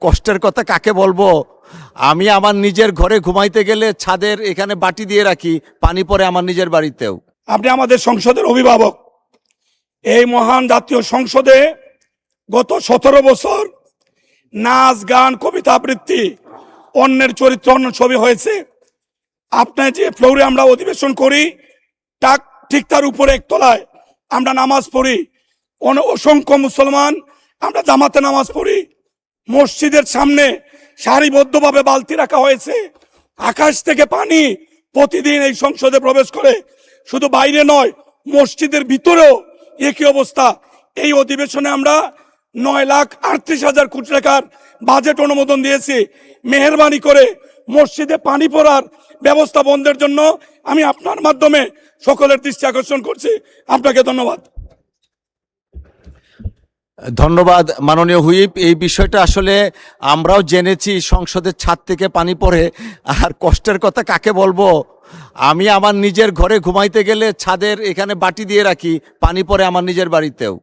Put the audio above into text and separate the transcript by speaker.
Speaker 1: কষ্টের কথা কাকে বলবো। আমি আমার নিজের ঘরে ঘুমাইতে গেলে ছাদের এখানে বাটি দিয়ে রাখি, পানি পড়ে আমার নিজের বাড়িতেও।
Speaker 2: আপনি আমাদের সংসদের অভিভাবক। এই মহান জাতীয় সংসদে গত 17 বছর নাচ গান কবিতা আবৃত্তি অন্যের চরিত্র অন্য ছবি হয়েছে। আপনার যে ফ্লোরে আমরা অধিবেশন করি ঠিক তার উপরে একতলায় আমরা নামাজ পড়ি। অসংখ্য মুসলমান আমরা জামাতে নামাজ পড়ি। মসজিদের সামনে সারিবদ্ধভাবে বালতি রাখা হয়েছে। আকাশ থেকে পানি প্রতিদিন এই সংসদে প্রবেশ করে। শুধু বাইরে নয়, মসজিদের ভিতরেও একই অবস্থা। এই অধিবেশনে আমরা 9,38,000 কোটি টাকার বাজেট অনুমোদন দিয়েছি। মেহেরবানি করে মসজিদে পানি পড়ার ব্যবস্থা বন্ধের জন্য আমি আপনার মাধ্যমে সকলের দৃষ্টি আকর্ষণ করছি। আপনাকে ধন্যবাদ।
Speaker 1: ধন্যবাদ মাননীয় হুইপ। এই বিষয়টা আসলে আমরাও জেনেছি, সংসদের ছাদ থেকে পানি পড়ে। আর কষ্টের কথা কাকে বলবো। আমি আমার নিজের ঘরে ঘুমাইতে গেলে ছাদের এখানে বাটি দিয়ে রাখি, পানি পড়ে আমার নিজের বাড়িতেও।